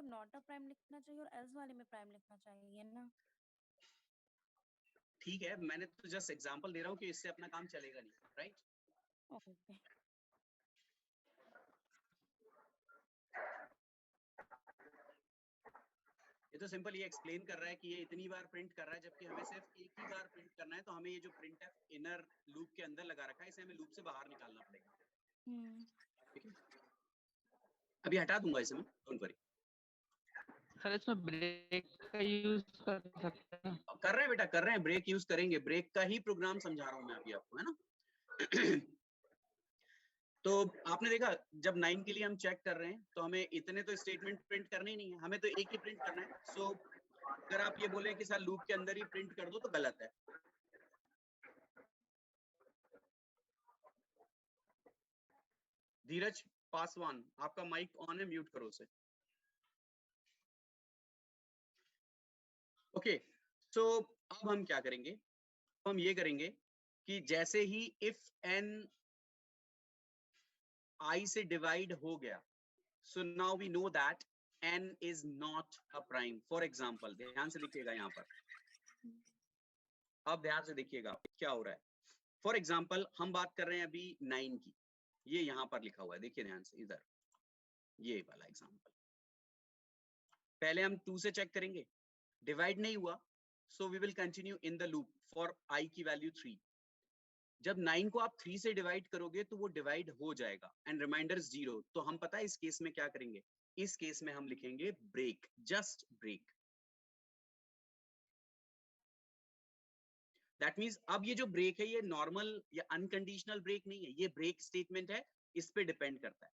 मतलब not a prime लिखना चाहिए और एल्स वाले में प्राइम लिखना चाहिए ना? ठीक है, मैंने तो जस्ट एग्जांपल दे रहा हूँ कि इससे अपना काम चलेगा नहीं, राइट? ओके। ये तो सिंपल ये एक्सप्लेन कर रहा है कि ये इतनी बार प्रिंट कर रहा है, जबकि हमें सिर्फ एक ही बार प्रिंट करना है। तो हमें ये जो प्रिंट है इनर लूप के अंदर लगा रखा है, इसे हमें लूप से बाहर निकालना पड़ेगा। ठीक है, अभी हटा दूंगा इसे मैं, डोंट वरी। सर इसमें ब्रेक का यूज कर सकते हैं? कर रहे हैं बेटा, कर रहे हैं, ब्रेक यूज करेंगे, ब्रेक का ही प्रोग्राम समझा रहा हूं मैं अभी आपको, है ना? तो आपने देखा जब 9 के लिए हम चेक कर रहे हैं तो हमें इतने तो स्टेटमेंट प्रिंट करने ही नहीं है, हमें तो एक ही प्रिंट करना है। सो अगर आप ये बोले कि सर लूप के अंदर ही प्रिंट कर दो तो गलत है। धीरज पासवान, आपका माइक ऑन है, म्यूट करो उसे। ओके, सो अब हम क्या करेंगे, हम ये करेंगे कि जैसे ही इफ n i से डिवाइड हो गया, so now we know that n is not a prime. For example, ध्यान से देखिएगा यहाँ पर, अब ध्यान से देखिएगा क्या हो रहा है। फॉर एग्जाम्पल हम बात कर रहे हैं अभी 9 की, ये यहाँ पर लिखा हुआ है, देखिए ध्यान से इधर, ये वाला एग्जाम्पल। पहले हम 2 से चेक करेंगे, डिवाइड नहीं हुआ, so we will continue in the loop for i की वैल्यू 3। जब 9 को आप 3 से डिवाइड करोगे तो वो डिवाइड हो जाएगा एंड रिमाइंडर 0। तो हम पता है इस केस में क्या करेंगे, इस केस में हम लिखेंगे break, just break. That means अब ये जो ब्रेक है ये नॉर्मल या अनकंडीशनल ब्रेक नहीं है, ये ब्रेक स्टेटमेंट है, इस पे डिपेंड करता है।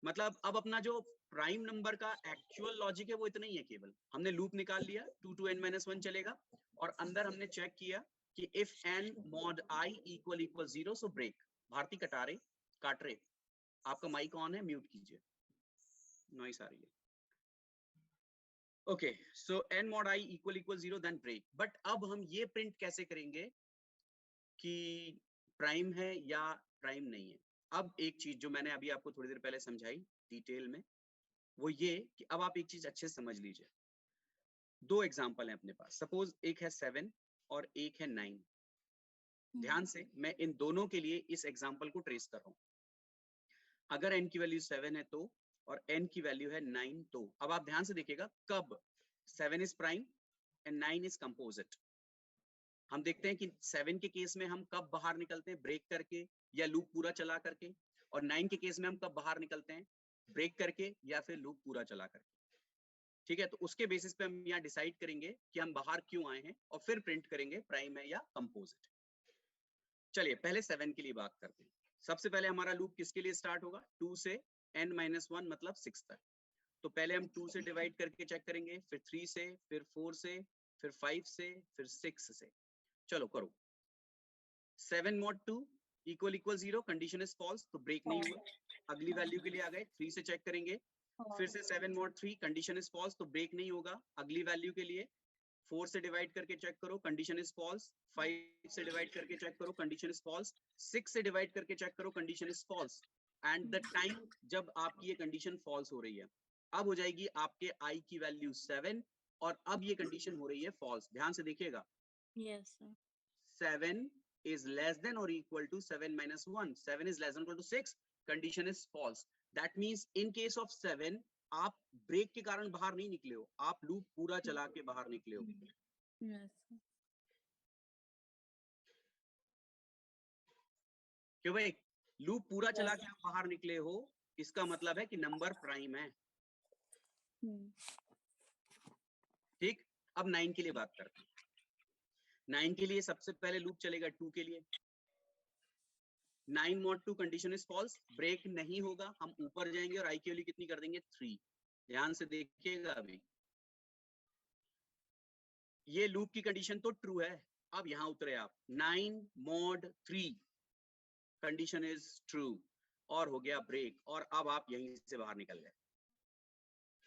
मतलब अब अपना जो प्राइम नंबर का एक्चुअल लॉजिक है वो इतना ही है, केवल हमने लूप निकाल लिया, 2 to n-1 चलेगा, और अंदर हमने चेक किया कि if n mod i equal 0, so break. Bharti काट रहे, आपका माइक ऑन है, म्यूट कीजिए, नॉइस आ रही है। Okay, so n mod i equal 0 then break. But अब हम ये प्रिंट कैसे करेंगे कि प्राइम है या प्राइम नहीं है। अब एक चीज जो मैंने अभी आपको थोड़ी देर पहले समझाई डिटेल में, वो ये कि अब आप एक चीज अच्छे से समझ लीजिए। दो एग्जांपल है अपने पास, सपोज एक है 7 और एक है 9। ध्यान से मैं इन दोनों के लिए इस एग्जांपल को ट्रेस कर रहा हूं। अगर n की वैल्यू 7 है तो, और n की वैल्यू है 9 तो, अब आप ध्यान से देखिएगा कब 7 is prime and 9 is composite. हम देखते हैं कि 7 के केस में हम कब बाहर निकलते हैं, ब्रेक करके या लूप पूरा चला करके, और 9 के केस में हम कब बाहर निकलते हैं, ब्रेक करके या फिर लूप पूरा चला करके। ठीक है, तो उसके बेसिस पे हम यहाँ डिसाइड करेंगे कि हम बाहर क्यों आए हैं, और फिर प्रिंट करेंगे प्राइम है या कंपोजिट। चलिए पहले 7 के लिए बात करते हैं। सबसे पहले हमारा लूप किसके लिए स्टार्ट होगा, 2 से n-1 मतलब 6 तक। तो पहले हम 2 से डिवाइड करके चेक करेंगे, फिर 3 से, फिर 4 से, फिर 5 से, फिर 6 से। चलो करो, 7 mod 2 equal 0, condition is false, तो ब्रेक नहीं हुआ। अगली वैल्यू के लिए आ गए, 3 से चेक करेंगे, फिर से 7 mod 3, कंडीशन इज फॉल्स, तो ब्रेक नहीं होगा। अगली वैल्यू के लिए 4 से डिवाइड करके चेक करो, कंडीशन इज फॉल्स। 5 से डिवाइड करके चेक करो, कंडीशन इज फॉल्स। 6 से डिवाइड करके चेक करो, condition is false. And the time जब आपकी ये कंडीशन फॉल्स हो रही है, अब हो जाएगी आपके i की वैल्यू 7, और अब ये कंडीशन हो रही है फॉल्स। ध्यान से देखिएगा, yes sir. 7 is less than or equal to 7 minus 1. 7 is less than or equal to 6. Condition is false. That means in case of 7, आप ब्रेक के कारण बाहर नहीं निकले हो, आप लूप पूरा चला के बाहर निकले हो। Yes sir. क्यों भाई, लूप पूरा चला के आप बाहर निकले हो, इसका मतलब है कि नंबर प्राइम है। ठीक, अब 9 के लिए बात करते हैं। 9 के लिए सबसे पहले लूप चलेगा 2 के लिए। 9 mod 2 condition is false, break नहीं होगा। हम ऊपर जाएंगे और i की वैल्यू कितनी कर देंगे, 3। ध्यान से देखिएगा, अभी ये लूप की कंडीशन तो ट्रू है। अब यहां उतरे आप, 9 mod 3 कंडीशन इज ट्रू, और हो गया ब्रेक, और अब आप यहीं से बाहर निकल गए।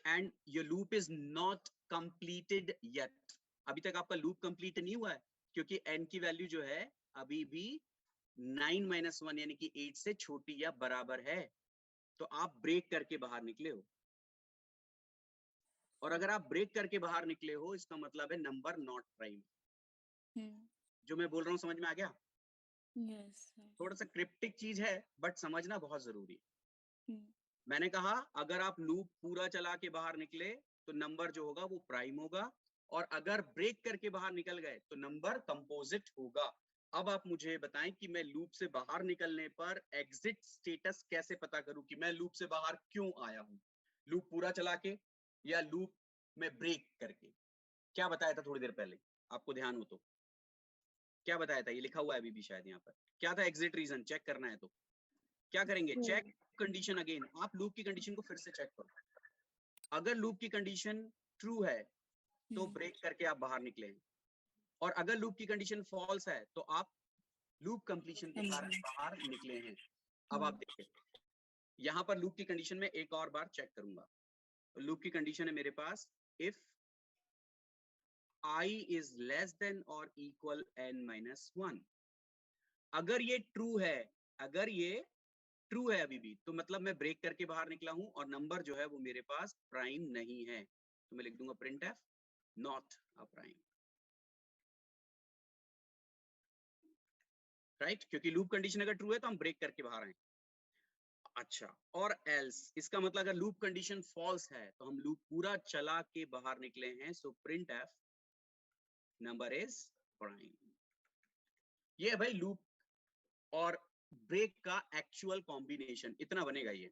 And your loop is not completed yet. अभी तक आपका लूप कंप्लीट नहीं हुआ है, क्योंकि n की वैल्यू जो है अभी भी 9 - 1 यानी कि 8 से छोटी या बराबर है। तो आप ब्रेक करके बाहर निकले हो। और अगर आप ब्रेक करके बाहर निकले हो इसका मतलब है नंबर नॉट प्राइम। जो मैं बोल रहा हूँ समझ में आ गया? यस थोड़ा सा क्रिप्टिक चीज है बट समझना बहुत जरूरी है। सर। मैंने कहा अगर आप लूप पूरा चला के बाहर निकले तो नंबर जो होगा वो प्राइम होगा, और अगर ब्रेक करके बाहर निकल गए तो नंबर कंपोजिट होगा। अब आप मुझे बताएं कि मैं लूप से बाहर निकलने पर एग्जिट स्टेटस कैसे पता करूं कि मैं लूप से बाहर क्यों आया हूं, लूप पूरा चला के या लूप में ब्रेक करके। क्या बताया था थोड़ी देर पहले, आपको ध्यान हो तो क्या बताया था? ये लिखा हुआ है अभी भी शायद यहाँ पर। क्या था एग्जिट रीजन? चेक करना है तो क्या करेंगे? Check condition again. आप लूप की कंडीशन को फिर से चेक करो। अगर लूप की कंडीशन ट्रू है तो ब्रेक करके आप बाहर निकले हैं, और अगर लूप की कंडीशन फॉल्स है तो आप लूप कंप्लीशन के कारण बाहर निकले हैं। अब आप देखिए यहाँ पर लूप की कंडीशन में एक और बार चेक करूंगा। लूप की कंडीशन है मेरे पास if I is less than or equal n minus 1। अगर ये ट्रू है, अगर ये ट्रू है अभी भी, तो मतलब मैं ब्रेक करके बाहर निकला हूं और नंबर जो है वो मेरे पास प्राइम नहीं है, तो मैं लिख दूंगा print F not a prime. Right, क्योंकि लूप कंडीशन अगर ट्रू है तो हम ब्रेक करके बाहर आए। अच्छा, और एल्स, इसका मतलब अगर लूप कंडीशन फॉल्स है तो हम लूप पूरा चला के बाहर निकले हैं, so print F number is prime. ये है भाई लूप और ब्रेक का एक्चुअल कॉम्बिनेशन, इतना बनेगा ये।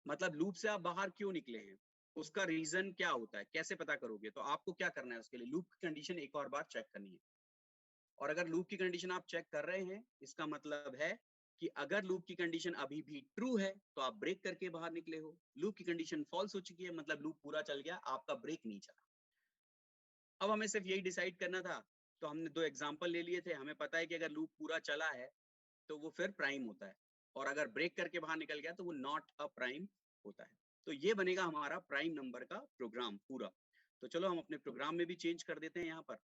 मतलब लूप से आप बाहर क्यों निकले हैं, उसका रीजन क्या होता है, कैसे पता करोगे? तो आपको क्या करना है, उसके लिए लूप की कंडीशन एक और बार चेक करनी है। और अगर लूप की कंडीशन आप चेक कर रहे हैं, इसका मतलब है कि अगर लूप की कंडीशन अभी भी ट्रू है तो आप ब्रेक करके बाहर निकले हो। लूप की कंडीशन फॉल्स हो चुकी है, मतलब लूप पूरा चल गया, आपका ब्रेक नहीं चला। अब हमें सिर्फ यही डिसाइड करना था, तो हमने दो एग्जाम्पल ले लिए थे। हमें पता है कि अगर लूप पूरा चला है तो वो फिर प्राइम होता है, और अगर ब्रेक करके बाहर निकल गया तो वो नॉट अ प्राइम होता है। तो ये बनेगा हमारा प्राइम नंबर का प्रोग्राम पूरा। तो चलो हम अपने प्रोग्राम में भी चेंज कर देते हैं। यहाँ पर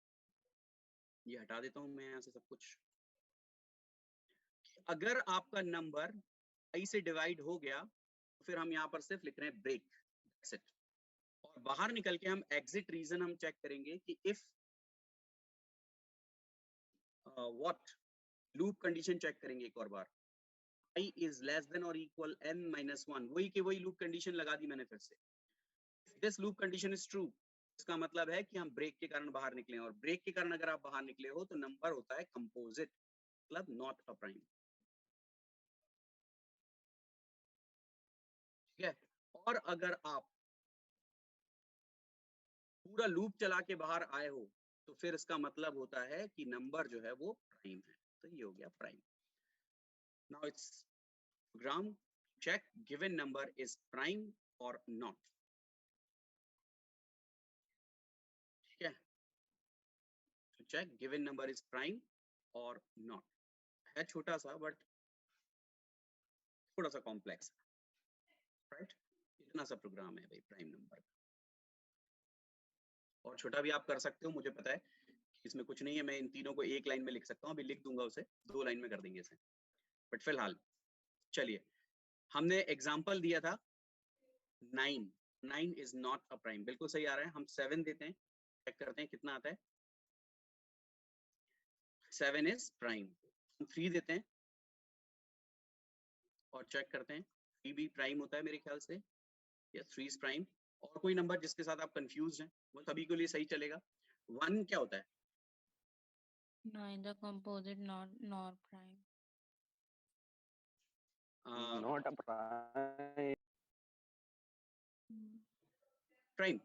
ये हटा देता हूँ मैं यहाँ से सब कुछ। अगर आपका नंबर आई से डिवाइड हो गया तो फिर हम यहाँ पर सिर्फ लिख रहे हैं ब्रेक, दैट्स इट। और बाहर निकल के हम एग्जिट रीजन हम चेक करेंगे कि if what, loop condition check करेंगे एक और बार। I is less than or equal n minus 1, वही के वही लूप कंडीशन लगा दी मैंने फिर से। This loop condition is true, इसका मतलब है कि हम ब्रेक के कारण बाहर निकले हैं, और ब्रेक के कारण अगर आप बाहर निकले हो तो नंबर होता है कंपोजिट, मतलब नॉट अ प्राइम। ठीक है, और अगर आप पूरा लूप चला के बाहर आए हो तो फिर इसका मतलब होता है कि नंबर जो है वो प्राइम है। तो ये हो गया prime. Now it's program check given number is prime or not। ठीक है, तो check given number is prime or not। है छोटा सा बट थोड़ा सा कॉम्प्लेक्स, राइट? इतना सा प्रोग्राम है भाई प्राइम नंबर का। और छोटा भी आप कर सकते हो, मुझे पता है इसमें कुछ नहीं है, मैं इन तीनों को एक लाइन में लिख सकता हूँ, अभी लिख दूंगा उसे, 2 लाइन में कर देंगे इसे। बट फिलहाल चलिए, हमने एग्जाम्पल दिया था 9, 9 इज नॉट अ प्राइम, बिल्कुल सही आ रहा है। हम 7 देते हैं, चेक करते हैं कितना आता है। 7 इज प्राइम। हम 3 देते हैं और चेक करते हैं, 3 भी प्राइम होता है मेरे ख्याल से। Yes, 3 is prime. और कोई नंबर जिसके साथ आप कंफ्यूज हैं वो सभी के लिए सही चलेगा। 1 क्या होता है? Neither composite nor prime. Not a prime. Prime.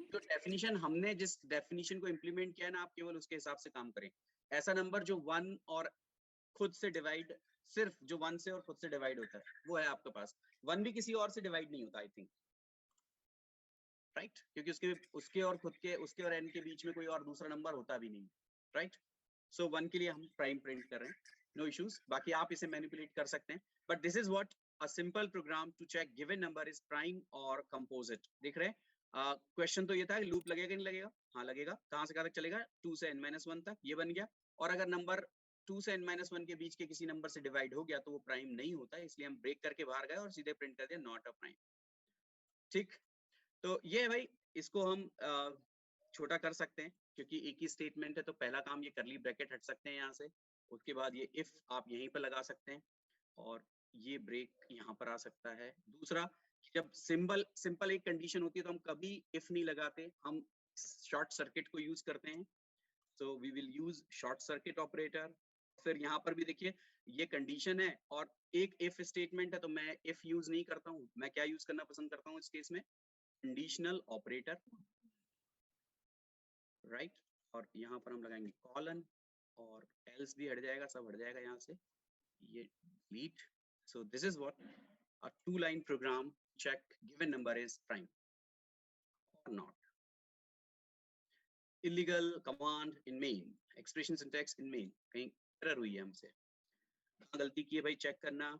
जो डेफिनेशन हमने, जिस डेफिनेशन को इम्प्लीमेंट किया है ना, आप केवल उसके हिसाब से काम करें। ऐसा नंबर जो 1 और खुद से डिवाइड, सिर्फ जो 1 से और खुद से डिवाइड होता है वो है आपके पास। 1 भी किसी और से डिवाइड नहीं होता आई थिंक, राइट? क्योंकि उसके और खुद के, उसके और n के बीच में कोई और दूसरा नंबर होता भी नहीं, राइट? सो 1 के लिए हम प्राइम प्रिंट कर रहे हैं, नो इश्यूज। बाकी आप इसे मैनिपुलेट कर सकते हैं, but this is what a simple program to check given number is prime और कंपोजिट। देख रहे हैं? क्वेश्चन तो ये था लूप लगेगा नहीं लगेगा? हाँ लगेगा। कहाँ से कहाँ तक चलेगा? 2 से n-1 तक, ये बन गया। और अगर नंबर 2 से n-1 के बीच के किसी नंबर से डिवाइड हो गया तो वो प्राइम नहीं होता, इसलिए हम ब्रेक करके बाहर गए और सीधे प्रिंट कर दिया नॉट अ प्राइम। ठीक, तो ये है भाई, इसको हम छोटा कर सकते हैं क्योंकि एक ही स्टेटमेंट है, तो पहला काम ये करली ब्रैकेट हट सकते हैं यहाँ से, उसके बाद ये इफ आप यहीं पर लगा सकते हैं और ये ब्रेक यहाँ पर आ सकता है। दूसरा, जब सिंपल एक कंडीशन होती है तो हम कभी इफ नहीं लगाते, हम शॉर्ट सर्किट को यूज करते हैं, so we will use short circuit operator. फिर यहाँ पर भी देखिए ये कंडीशन है और एक इफ स्टेटमेंट है, तो मैं इफ यूज नहीं करता हूँ, मैं क्या यूज करना पसंद करता हूँ इस केस में, कंडीशनल ऑपरेटर, राइट। और यहाँ पर हम लगाएंगे कॉलन और एल्स भी हट जाएगा, सब हट जाएगा यहाँ से, ये delete. So this is what a 2-line program check given number is prime or not. Illegal command in main, expression syntax in main, कहीं error हुई है हमसे, कहाँ गलती की है भाई, चेक करना।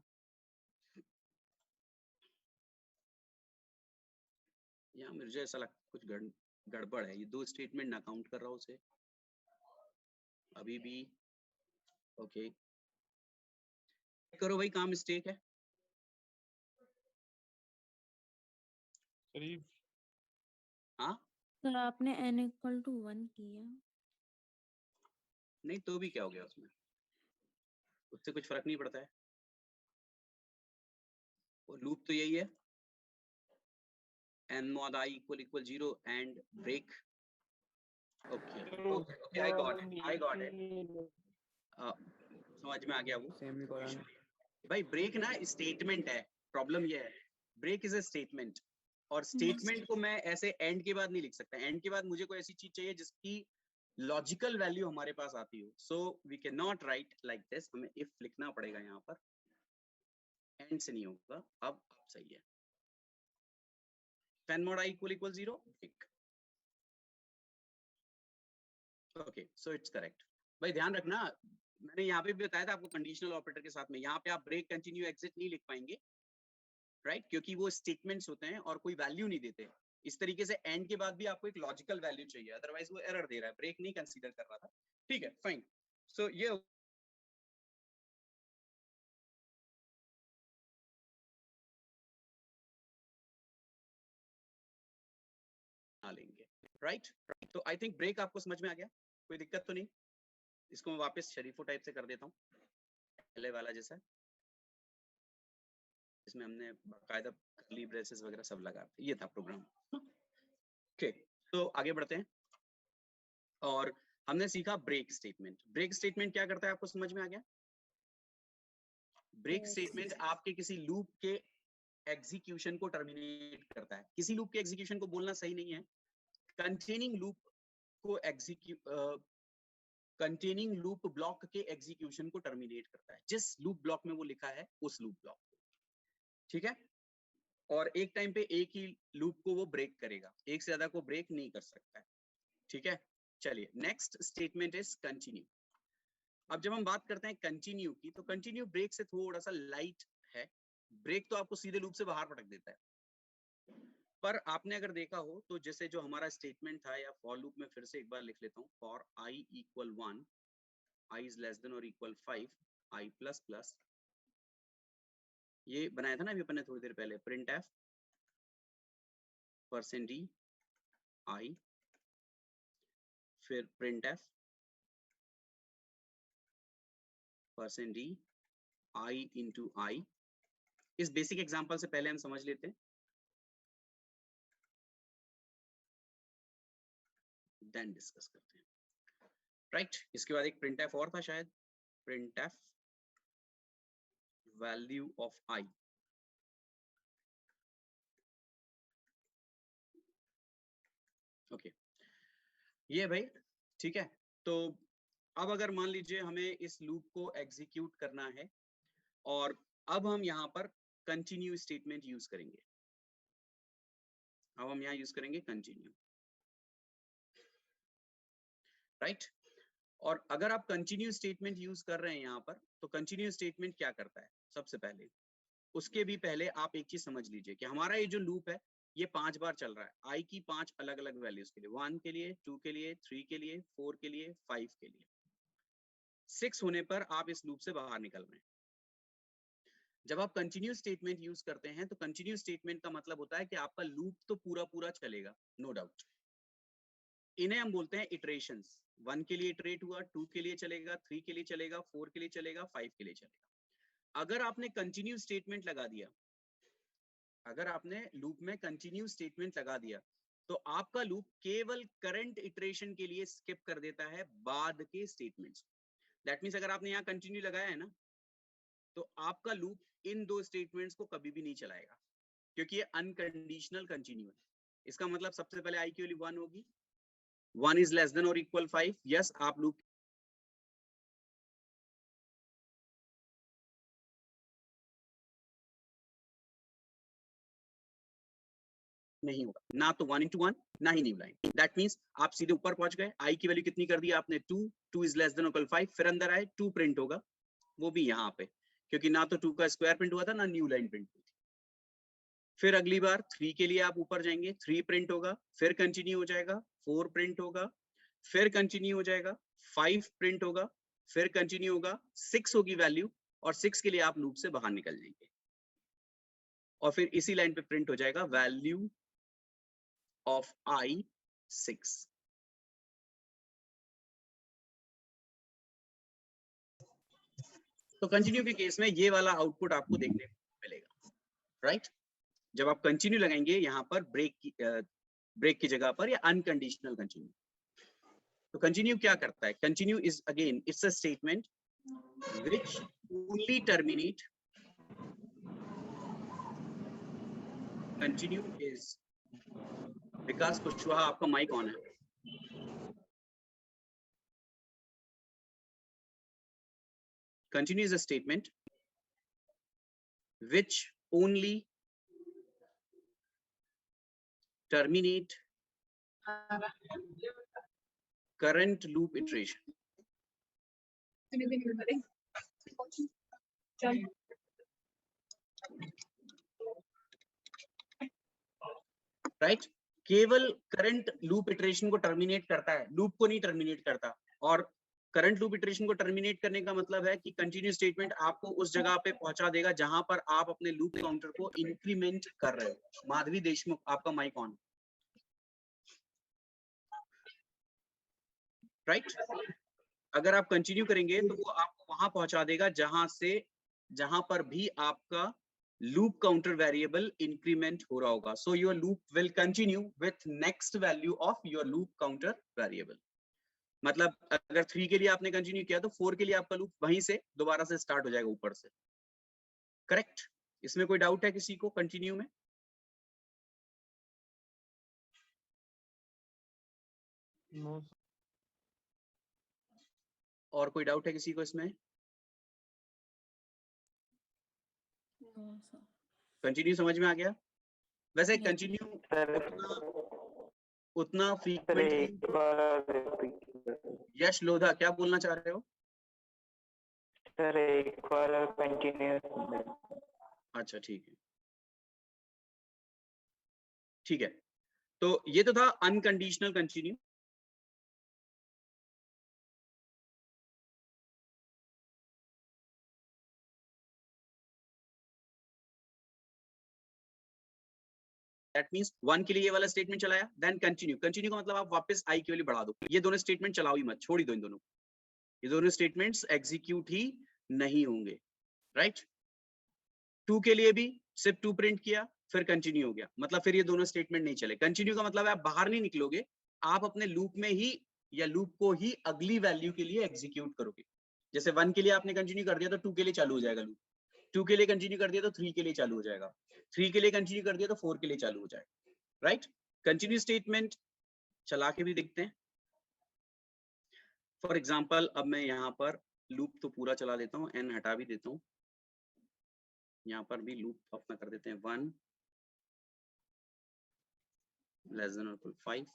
यहाँ मुझे ऐसा लगता कुछ गड़बड़ है, ये 2 स्टेटमेंट ना काउंट कर रहा हूँ उसे अभी भी। ओके, करो भाई, काम मिस्टेक है। हाँ सर आपने n इक्वल टू 1 किया। नहीं तो भी क्या हो गया उसमें, उससे कुछ फर्क नहीं पड़ता है, और लूप तो यही है, n mod I equal 0 and break. Okay, I got it. समझ में आ गया वो। भाई ब्रेक ना स्टेटमेंट है, प्रॉब्लम ये है, ब्रेक इज अ स्टेटमेंट, और स्टेटमेंट को मैं ऐसे एंड के बाद नहीं लिख सकता, एंड के बाद मुझे कोई ऐसी चीज चाहिए जिसकी लॉजिकल वैल्यू हमारे पास आती हो, so we can not write like this, हमें इफ लिखना पड़ेगा यहाँ पर, एंड से नहीं होगा। अब सही है, fan mod I equal 0 break. Okay, so it's correct. भाई ध्यान रखना, मैंने यहाँ पे भी बताया था आपको कंडीशनल ऑपरेटर के साथ में, यहाँ पे आप ब्रेक, कंटिन्यू, एग्जिट नहीं लिख पाएंगे, राइट, क्योंकि वो स्टेटमेंट्स होते हैं और कोई वैल्यू नहीं देते। इस तरीके से एंड के बाद भी आपको एक लॉजिकल वैल्यू चाहिए, अदरवाइज वो एरर दे रहा है, ब्रेक नहीं कंसीडर कर रहा था। ठीक है, फाइन। सो ये लेंगे, राइट। तो आई थिंक ब्रेक आपको समझ में आ गया, कोई दिक्कत तो नहीं। इसको मैं वापस शरीफो टाइप से कर देता हूँ, पहले वाला जैसा, इसमें हमने बाकायदा कर्ली ब्रेसेस वगैरह सब लगा, ये था प्रोग्राम। ओके, तो आगे बढ़ते हैं, और हमने सीखा ब्रेक स्टेटमेंट। ब्रेक स्टेटमेंट क्या करता है आपको समझ में आ गया? ब्रेक स्टेटमेंट आपके किसी लूप के एग्जीक्यूशन को टर्मिनेट करता है। किसी लूप के एग्जीक्यूशन को बोलना सही नहीं है, कंटेनिंग लूप को कंटेनिंग लूप ब्लॉक के एग्जीक्यूशन को टर्मिनेट करता है, जिस लूप ब्लॉक में वो लिखा है उस लूप ब्लॉक को, ठीक है। और एक टाइम पे एक ही लूप को वो ब्रेक करेगा, एक से ज्यादा को ब्रेक नहीं कर सकता है, ठीक है। चलिए, नेक्स्ट स्टेटमेंट इज कंटिन्यू। अब जब हम बात करते हैं कंटिन्यू की, तो कंटिन्यू ब्रेक से थोड़ा सा लाइट है। ब्रेक तो आपको सीधे लूप से बाहर पटक देता है, पर आपने अगर देखा हो तो जैसे जो हमारा स्टेटमेंट था, या फॉर लूप में फिर से एक बार लिख लेता हूँ, for I equal 1, I is less than or equal 5, I plus plus, ये बनाया था ना अभी अपन ने थोड़ी देर पहले, प्रिंट एफ %d I, फिर print F %d I into I। इस बेसिक एग्जांपल से पहले हम समझ लेते हैं, देन डिस्कस करते हैं, राइट। इसके बाद एक प्रिंट एफ और था शायद, print F value of I। Okay, ये भाई ठीक है। तो अब अगर मान लीजिए हमें इस लूप को एग्जीक्यूट करना है, और अब हम यहाँ पर कंटिन्यू स्टेटमेंट यूज करेंगे, अब हम यहाँ यूज करेंगे कंटिन्यू, राइट। और अगर आप कंटिन्यू स्टेटमेंट यूज कर रहे हैं यहाँ पर, तो कंटिन्यू स्टेटमेंट क्या करता है? सबसे पहले, उसके भी पहले आप एक चीज समझ लीजिए कि हमारा ये जो लूप है ये 5 बार चल रहा है, I की 5 अलग अलग वैल्यूज के लिए, 1 के लिए, 2 के लिए, 3 के लिए, 4 के लिए, 5 के लिए। 6 होने पर आप इस लूप से बाहर निकल रहे हैं। जब आप कंटिन्यू स्टेटमेंट यूज करते हैं तो कंटिन्यू स्टेटमेंट का मतलब होता है कि आपका लूप तो पूरा पूरा चलेगा, नो डाउट। इन्हें हम बोलते हैं इटरेशंस। 1 के लिए इटरेट हुआ, 2 के लिए चलेगा, 3 के लिए चलेगा, 4 के लिए चलेगा, 5 के लिए चलेगा। अगर आपने कंटिन्यू स्टेटमेंट लगा दिया, अगर आपने लूप में कंटिन्यू स्टेटमेंट लगा दिया, तो आपका लूप केवल करंट इटरेशन के लिए स्किप कर देता है बाद के स्टेटमेंट्स। दैट मींस अगर आपने यहाँ कंटिन्यू लगाया है ना, तो आपका लूप इन दो स्टेटमेंट्स को कभी भी नहीं चलाएगा, क्योंकि ये अनकंडीशनल कंटिन्यू है। इसका मतलब सबसे पहले आई की वैल्यू 1 होगी, 1 इज लेस देन और इक्वल 5, यस आप लूप नहीं होगा, ना तो 1 into 1 ना ही न्यू लाइन। दैट मींस आप सीधे ऊपर पहुंच गए, आई की वैल्यू कितनी कर दी आपने 2, 2 इज लेस देन और इक्वल 5, फिर अंदर आए 2 प्रिंट होगा, वो भी यहाँ पे, क्योंकि ना तो 2 का स्क्वायर प्रिंट हुआ था ना न्यू लाइन प्रिंट हुई थी। फिर अगली बार 3 के लिए आप ऊपर जाएंगे, 3 प्रिंट होगा, फिर कंटिन्यू हो जाएगा, 4 प्रिंट होगा, फिर कंटिन्यू हो जाएगा, 5 प्रिंट होगा, फिर कंटिन्यू होगा, 6 होगी वैल्यू, और 6 के लिए आप लूप से बाहर निकल जाएंगे, और फिर इसी लाइन पे प्रिंट हो जाएगा वैल्यू ऑफ आई 6। तो कंटिन्यू के केस में ये वाला आउटपुट आपको देखने को मिलेगा, राइट? जब आप कंटिन्यू लगाएंगे यहाँ पर ब्रेक की जगह पर, या अनकंडीशनल कंटिन्यू। तो कंटिन्यू क्या करता है? Continue is again it's a statement which only terminate, continue is, Vikas Kushwaha आपका माइक ऑन है। Continue is a statement which only terminate current loop iteration. Right? केवल करंट लूप इटरेशन को टर्मिनेट करता है, लूप को नहीं टर्मिनेट करता। और करंट लूप इटरेशन को टर्मिनेट करने का मतलब है कि कंटिन्यू स्टेटमेंट आपको उस जगह पे पहुंचा देगा जहां पर आप अपने लूप काउंटर को इंक्रीमेंट कर रहे हो। माधवी देशमुख आपका माइक ऑन, राइट? अगर आप कंटिन्यू करेंगे तो वो आपको वहां पहुंचा देगा जहां पर भी आपका लूप काउंटर वेरिएबल इंक्रीमेंट हो रहा होगा। So your loop will continue with next value of your loop counter variable. मतलब अगर 3 के लिए आपने कंटिन्यू किया तो 4 के लिए आपका लूप वहीं से दोबारा से स्टार्ट हो जाएगा ऊपर से, करेक्ट? इसमें कोई डाउट है किसी को कंटिन्यू में? No. और कोई डाउट है किसी को इसमें? No sir. कंटिन्यू समझ में आ गया? वैसे Yes. कंटिन्यू उतना सर फ्रीक्वेंटली, एक बार यश लोधा क्या बोलना चाह रहे हो? सर एक बार कंटिन्यू। अच्छा ठीक है, ठीक है। तो ये तो था अनकंडीशनल कंटिन्यू। दैट मींस 1 के लिए ये वाला स्टेटमेंट चलाया, देन कंटिन्यू। कंटिन्यू का मतलब आप वापस आई की वैल्यू बढ़ा दो। ये दोनों स्टेटमेंट चलाओ ही मत, छोड़ ही दो इन दोनों। ये दोनों स्टेटमेंट्स एग्जीक्यूट ही नहीं होंगे, राइट? 2 के लिए भी सिर्फ 2 प्रिंट किया, फिर कंटिन्यू हो गया, मतलब फिर ये दोनों स्टेटमेंट नहीं चले। कंटिन्यू का मतलब है आप बाहर नहीं निकलोगे, आप अपने लूप में ही या लूप को ही अगली वैल्यू के लिए एग्जीक्यूट करोगे। जैसे 1 के लिए आपने कंटिन्यू कर दिया तो 2 के लिए चालू हो जाएगा लूप, 2 के लिए कंटिन्यू कर दिया तो 3 के लिए चालू हो जाएगा, 3 के लिए कंटिन्यू कर दिया तो 4 के लिए चालू हो जाएगा, राइट? कंटिन्यू स्टेटमेंट चला के भी देखते हैं। फॉर एग्जाम्पल अब मैं यहाँ पर लूप तो पूरा चला देता हूँ, एन हटा भी देता हूँ, यहाँ पर भी लूप अपना कर देते हैं 1 लेस देन और इक्वल 5।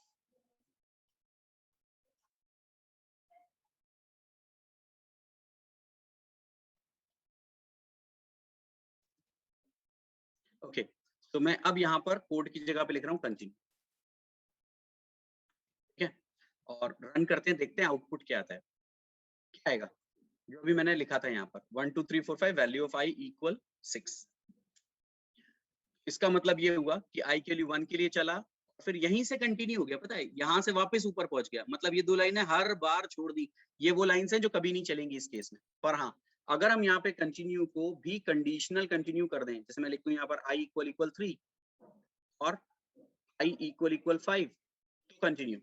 ओके, तो मैं अब यहाँ पर कोड की जगह पे लिख रहा हूँ कंटिन्यू, ठीक है? और रन करते हैं, देखते हैं आउटपुट क्या आता है। क्या आएगा? जो भी मैंने लिखा था यहाँ पर 1 2 3 4 5 वैल्यू ऑफ आई इक्वल 6। इसका मतलब ये हुआ कि आई के लिए 1 के लिए चला, फिर यहीं से कंटिन्यू हो गया, पता है, यहाँ से वापस ऊपर पहुंच गया। मतलब ये दो लाइनें हर बार छोड़ दी, ये वो लाइन्स हैं जो कभी नहीं चलेंगी इस केस में। पर हाँ, अगर हम यहाँ पे कंटिन्यू को भी कंडीशनल कंटिन्यू कर दें, जैसे मैं लिख दूं यहाँ पर आई इक्वल 3 और आई इक्वल 5 तो कंटिन्यू।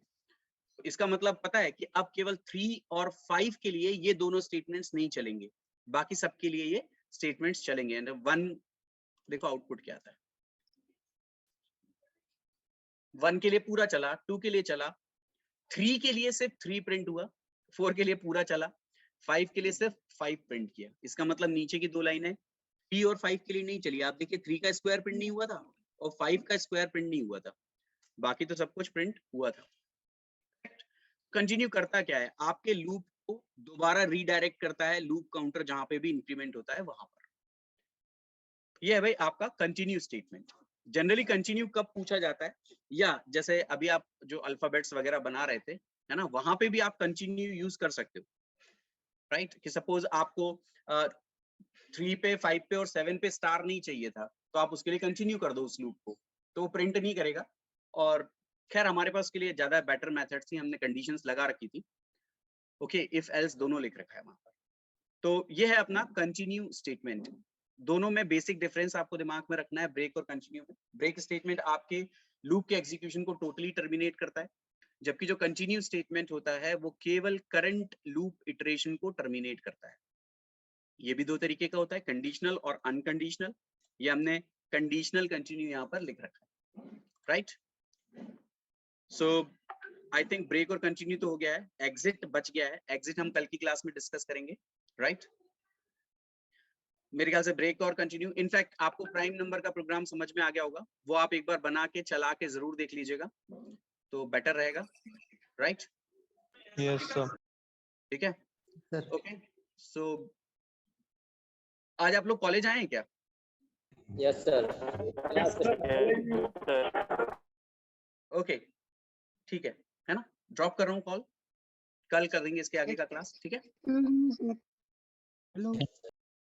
इसका मतलब पता है कि अब केवल 3 और 5 के लिए ये दोनों स्टेटमेंट्स नहीं चलेंगे, बाकी सबके लिए ये स्टेटमेंट्स चलेंगे। एंड 1 देखो आउटपुट क्या आता है, 1 के लिए पूरा चला, 2 के लिए चला, 3 के लिए सिर्फ 3 प्रिंट हुआ, 4 के लिए पूरा चला, 5 के लिए सिर्फ 5 प्रिंट किया। इसका मतलब नीचे की दो लाइनें 3 और 5 के लिए नहीं चली। आप देखिए 3 का स्क्वायर प्रिंट नहीं हुआ था और 5 का स्क्वायर प्रिंट नहीं हुआ था, बाकी तो सब कुछ प्रिंट हुआ था। कंटिन्यू करता क्या है, आपके लूप को दोबारा रीडायरेक्ट करता है लूप काउंटर जहां पे भी इंक्रीमेंट होता है वहां पर। ये है भाई आपका कंटिन्यू स्टेटमेंट। जनरली कंटिन्यू कब पूछा जाता है, या जैसे अभी आप जो अल्फाबेट्स वगैरह बना रहे थे, है ना, वहां पे भी आप कंटिन्यू यूज कर सकते हो, राइट। कि सपोज आपको 3 पे 5 पे और 7 पे स्टार नहीं चाहिए था, तो आप उसके लिए कंटिन्यू कर दो उस लूप को, तो वो प्रिंट नहीं करेगा। और खैर हमारे पास उसके लिए ज्यादा बेटर मेथड थी, हमने कंडीशंस लगा रखी थी, ओके, इफ एल्स दोनों लिख रखा है वहां पर। तो ये है अपना कंटिन्यू स्टेटमेंट। दोनों में बेसिक डिफरेंस आपको दिमाग में रखना है, ब्रेक और कंटिन्यू में। ब्रेक स्टेटमेंट आपके लूप के एग्जीक्यूशन को टोटली टर्मिनेट करता है, जबकि जो कंटिन्यू स्टेटमेंट होता है वो केवल करंट लूप इटरेशन को टर्मिनेट करता है। ये भी दो तरीके का होता है, कंडीशनल और अनकंडीशनल। ये हमने कंडीशनल कंटिन्यू यहाँ पर लिख रखा है, right. So I think break और कंटिन्यू तो हो गया है, एग्जिट बच गया है। एग्जिट हम कल की क्लास में डिस्कस करेंगे, राइट। मेरे ख्याल से ब्रेक और कंटिन्यू, इनफैक्ट आपको प्राइम नंबर का प्रोग्राम समझ में आ गया होगा, वो आप एक बार बना के चला के जरूर देख लीजिएगा तो बेटर रहेगा, राइट। Yes sir. ठीक है, सर। ओके। सो आज आप लोग कॉलेज आए हैं क्या? Yes sir. ओके ठीक है ना, ड्रॉप कर रहा हूँ कॉल, कल कर देंगे इसके आगे का क्लास, ठीक है। हेलो